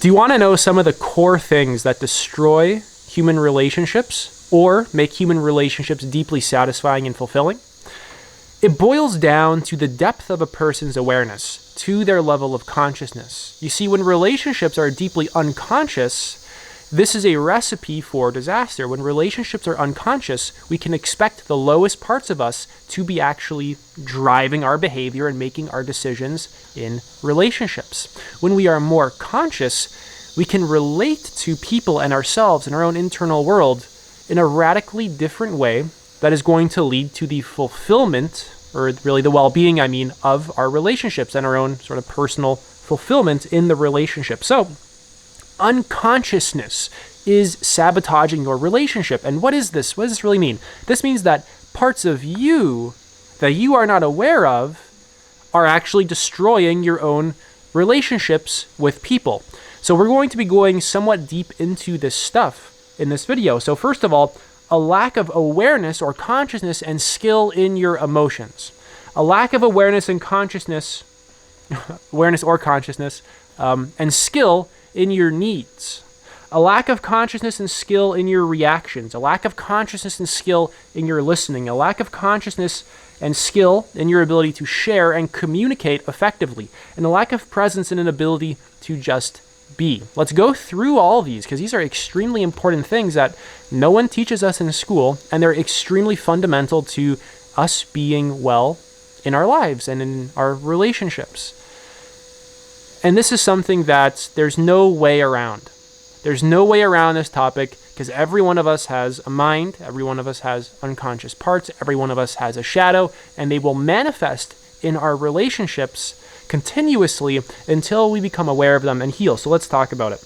Do you want to know some of the core things that destroy human relationships or make human relationships deeply satisfying and fulfilling? It boils down to the depth of a person's awareness, to their level of consciousness. You see, when relationships are deeply unconscious, this is a recipe for disaster. When relationships are unconscious, we can expect the lowest parts of us to be actually driving our behavior and making our decisions in relationships. When we are more conscious, we can relate to people and ourselves and our own internal world in a radically different way that is going to lead to the fulfillment, or really the well-being, of our relationships and our own sort of personal fulfillment in the relationship. So, unconsciousness is sabotaging your relationship. And what is this? What does this really mean? This means that parts of you that you are not aware of are actually destroying your own relationships with people. So we're going to be going somewhat deep into this stuff in this video. So first of all, a lack of awareness or consciousness and skill in your emotions. A lack of awareness and consciousness, and skill in your needs. A lack of consciousness and skill in your reactions. A lack of consciousness and skill in your listening. A lack of consciousness and skill in your ability to share and communicate effectively. And a lack of presence and an ability to just be. Let's go through all these because these are extremely important things that no one teaches us in school, and they're extremely fundamental to us being well in our lives and in our relationships. And this is something that there's no way around. There's no way around this topic because every one of us has a mind, every one of us has unconscious parts, every one of us has a shadow, and they will manifest in our relationships continuously until we become aware of them and heal. So let's talk about it.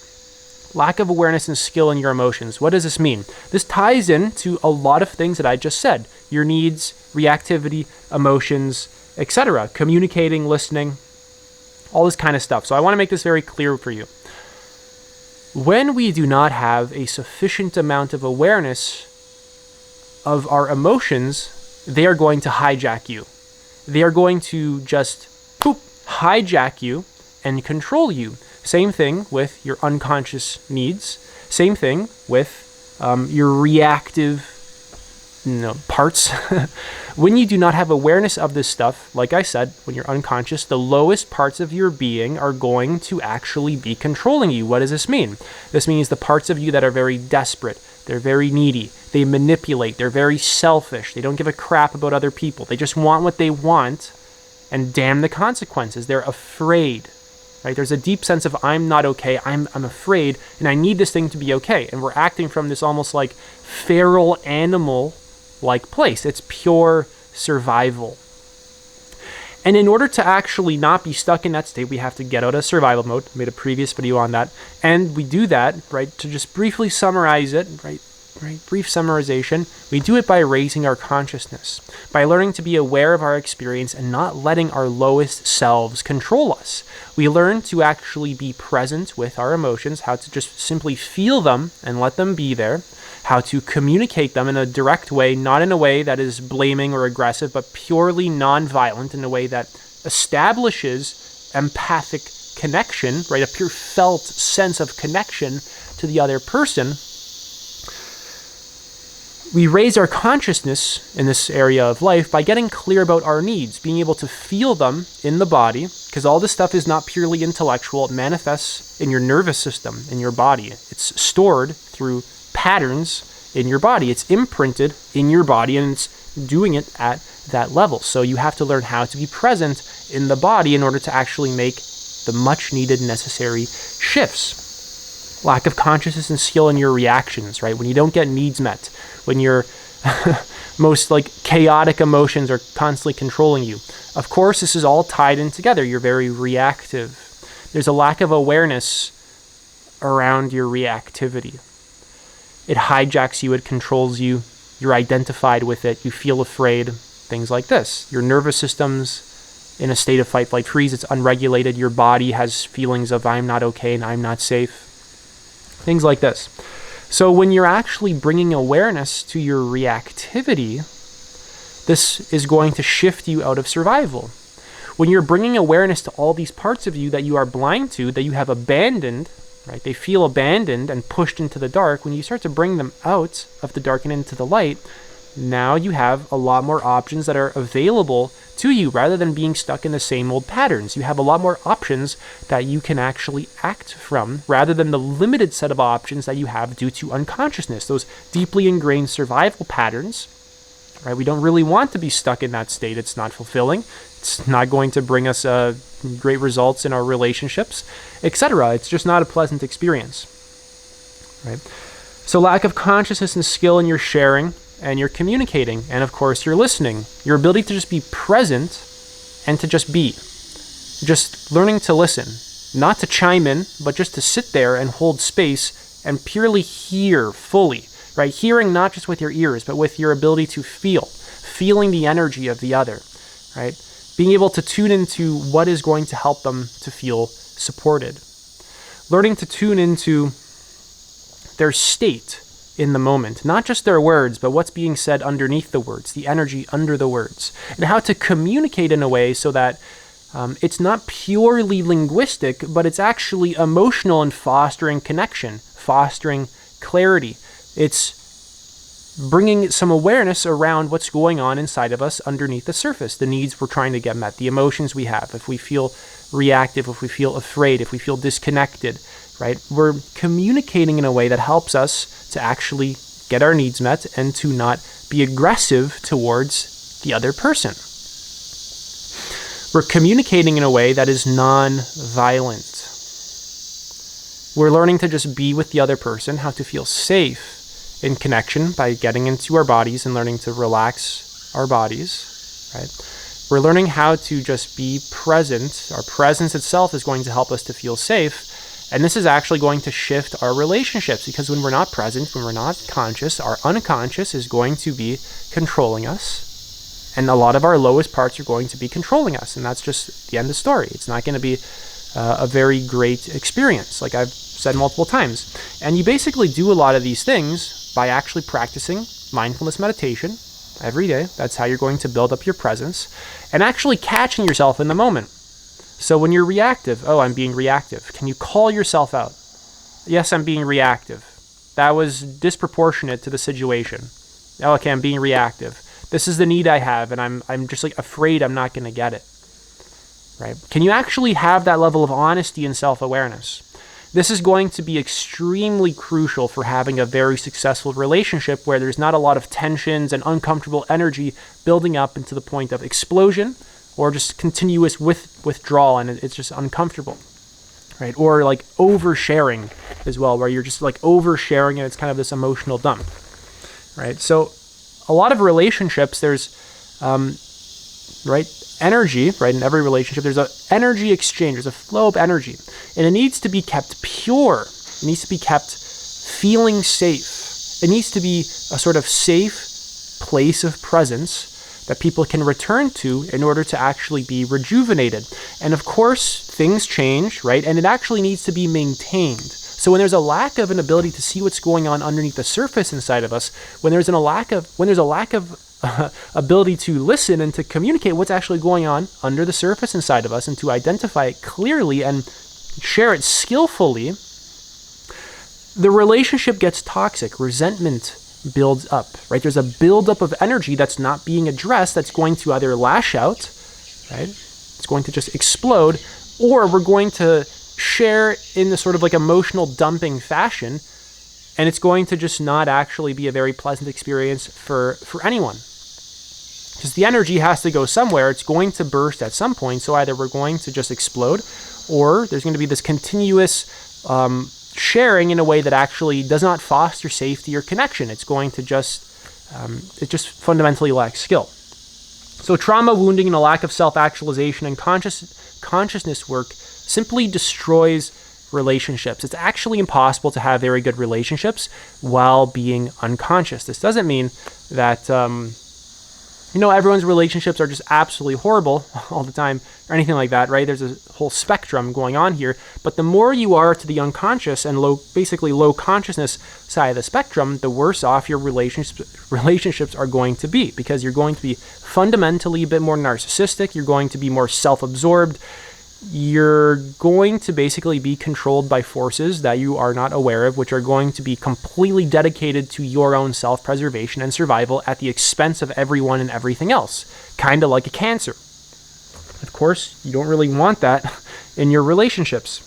Lack of awareness and skill in your emotions. What does this mean? This ties into a lot of things that I just said. Your needs, reactivity, emotions, etc. Communicating, listening, all this kind of stuff. So I want to make this very clear for you. When we do not have a sufficient amount of awareness of our emotions, they are going to hijack you. They are going to just hijack you and control you. Same thing with your unconscious needs. Same thing with your reactive parts. When you do not have awareness of this stuff, like I said, when you're unconscious, the lowest parts of your being are going to actually be controlling you. What does this mean? This means the parts of you that are very desperate, they're very needy, they manipulate, they're very selfish, they don't give a crap about other people, they just want what they want, and damn the consequences. They're afraid, right? There's a deep sense of I'm not okay, I'm afraid, and I need this thing to be okay. And we're acting from this almost like feral animal-like place. It's pure survival. And in order to actually not be stuck in that state, we have to get out of survival mode. I made a previous video on that. And we do that, right, to just briefly summarize it, right, brief summarization, we do it by raising our consciousness, by learning to be aware of our experience and not letting our lowest selves control us. We learn to actually be present with our emotions, how to just simply feel them and let them be there, how to communicate them in a direct way, not in a way that is blaming or aggressive, but purely non-violent, in a way that establishes empathic connection, right, a pure felt sense of connection to the other person. We raise our consciousness in this area of life by getting clear about our needs, being able to feel them in the body, because all this stuff is not purely intellectual. It manifests in your nervous system, in your body. It's stored through patterns in your body. It's imprinted in your body, and it's doing it at that level. So you have to learn how to be present in the body in order to actually make the much needed necessary shifts. Lack of consciousness and skill in your reactions, right? When you don't get needs met, when your most chaotic emotions are constantly controlling you. Of course, this is all tied in together. You're very reactive. There's a lack of awareness around your reactivity. It hijacks you, it controls you, you're identified with it, you feel afraid, things like this. Your nervous system's in a state of fight, flight, freeze, it's unregulated, your body has feelings of I'm not okay and I'm not safe, things like this. So when you're actually bringing awareness to your reactivity, this is going to shift you out of survival. When you're bringing awareness to all these parts of you that you are blind to, that you have abandoned, right? They feel abandoned and pushed into the dark. When you start to bring them out of the dark and into the light, now you have a lot more options that are available to you rather than being stuck in the same old patterns. You have a lot more options that you can actually act from rather than the limited set of options that you have due to unconsciousness, those deeply ingrained survival patterns, right? We don't really want to be stuck in that state. It's not fulfilling. It's not going to bring us great results in our relationships, etc. It's just not a pleasant experience, right? So lack of consciousness and skill in your sharing and you're communicating, and of course you're listening. Your ability to just be present and to just be. Just learning to listen, not to chime in, but just to sit there and hold space and purely hear fully, right? Hearing not just with your ears, but with your ability to feeling the energy of the other, right? Being able to tune into what is going to help them to feel supported. Learning to tune into their state in the moment, not just their words, but what's being said underneath the words, the energy under the words, and how to communicate in a way so that it's not purely linguistic, but it's actually emotional and fostering connection, fostering clarity. It's bringing some awareness around what's going on inside of us underneath the surface, the needs we're trying to get met, the emotions we have, if we feel reactive, if we feel afraid, if we feel disconnected, right? We're communicating in a way that helps us to actually get our needs met and to not be aggressive towards the other person. We're communicating in a way that is non-violent. We're learning to just be with the other person, how to feel safe in connection by getting into our bodies and learning to relax our bodies, right? We're learning how to just be present. Our presence itself is going to help us to feel safe. And this is actually going to shift our relationships, because when we're not present, when we're not conscious, our unconscious is going to be controlling us. And a lot of our lowest parts are going to be controlling us. And that's just the end of the story. It's not going to be a very great experience, like I've said multiple times. And you basically do a lot of these things by actually practicing mindfulness meditation every day. That's how you're going to build up your presence and actually catching yourself in the moment. So when you're reactive, oh, I'm being reactive. Can you call yourself out? Yes, I'm being reactive. That was disproportionate to the situation. Oh, okay, I'm being reactive. This is the need I have, and I'm just like afraid I'm not going to get it. Right? Can you actually have that level of honesty and self-awareness? This is going to be extremely crucial for having a very successful relationship where there's not a lot of tensions and uncomfortable energy building up into the point of explosion, or just continuous withdrawal, and it's just uncomfortable, right? Or like oversharing as well, where you're just like oversharing and it's kind of this emotional dump, right? So a lot of relationships, there's, right, energy, right? In every relationship, there's an energy exchange, there's a flow of energy, and it needs to be kept pure. It needs to be kept feeling safe. It needs to be a sort of safe place of presence that people can return to in order to actually be rejuvenated. And of course, things change, right? And it actually needs to be maintained. So when there's a lack of an ability to see what's going on underneath the surface inside of us, when there's a lack of ability to listen and to communicate what's actually going on under the surface inside of us and to identify it clearly and share it skillfully, the relationship gets toxic. Resentment builds up, right? There's a buildup of energy that's not being addressed that's going to either lash out, right? It's going to just explode, or we're going to share in the sort of like emotional dumping fashion, and it's going to just not actually be a very pleasant experience for anyone. Because the energy has to go somewhere. It's going to burst at some point, so either we're going to just explode, or there's going to be this continuous sharing in a way that actually does not foster safety or connection. It's going to just, it just fundamentally lacks skill. So trauma, wounding, and a lack of self-actualization and consciousness work simply destroys relationships. It's actually impossible to have very good relationships while being unconscious. This doesn't mean that, everyone's relationships are just absolutely horrible all the time or anything like that, right? There's a whole spectrum going on here. But the more you are to the unconscious and low consciousness side of the spectrum, the worse off your relationships are going to be, because you're going to be fundamentally a bit more narcissistic. You're going to be more self-absorbed. you're going to basically be controlled by forces that you are not aware of, which are going to be completely dedicated to your own self-preservation and survival at the expense of everyone and everything else, kind of like a cancer. Of course, you don't really want that in your relationships.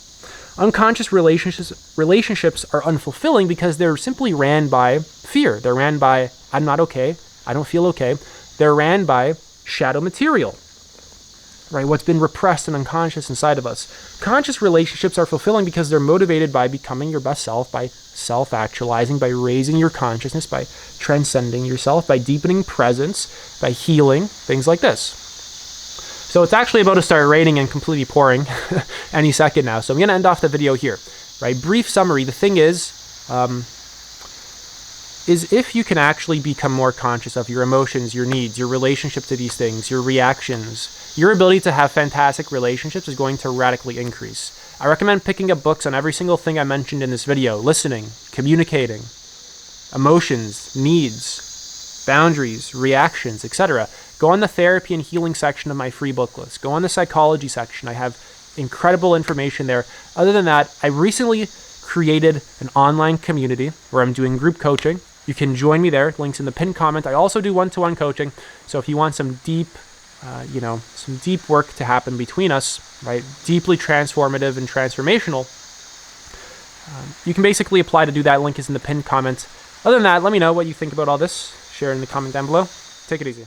Unconscious relationships are unfulfilling because they're simply ran by fear. They're ran by, I'm not okay, I don't feel okay. They're ran by shadow material, right? What's been repressed and unconscious inside of us. Conscious relationships are fulfilling because they're motivated by becoming your best self, by self-actualizing, by raising your consciousness, by transcending yourself, by deepening presence, by healing, things like this. So it's actually about to start raining and completely pouring any second now. So I'm going to end off the video here, right? Brief summary. The thing is if you can actually become more conscious of your emotions, your needs, your relationship to these things, your reactions, your ability to have fantastic relationships is going to radically increase. I recommend picking up books on every single thing I mentioned in this video: listening, communicating, emotions, needs, boundaries, reactions, etc. Go on the therapy and healing section of my free book list. Go on the psychology section. I have incredible information there. Other than that, I recently created an online community where I'm doing group coaching. You can join me there. Links in the pinned comment. I also do one-to-one coaching. So if you want some deep, some deep work to happen between us, right? Deeply transformative and transformational, you can basically apply to do that. Link is in the pinned comment. Other than that, let me know what you think about all this. Share in the comment down below. Take it easy.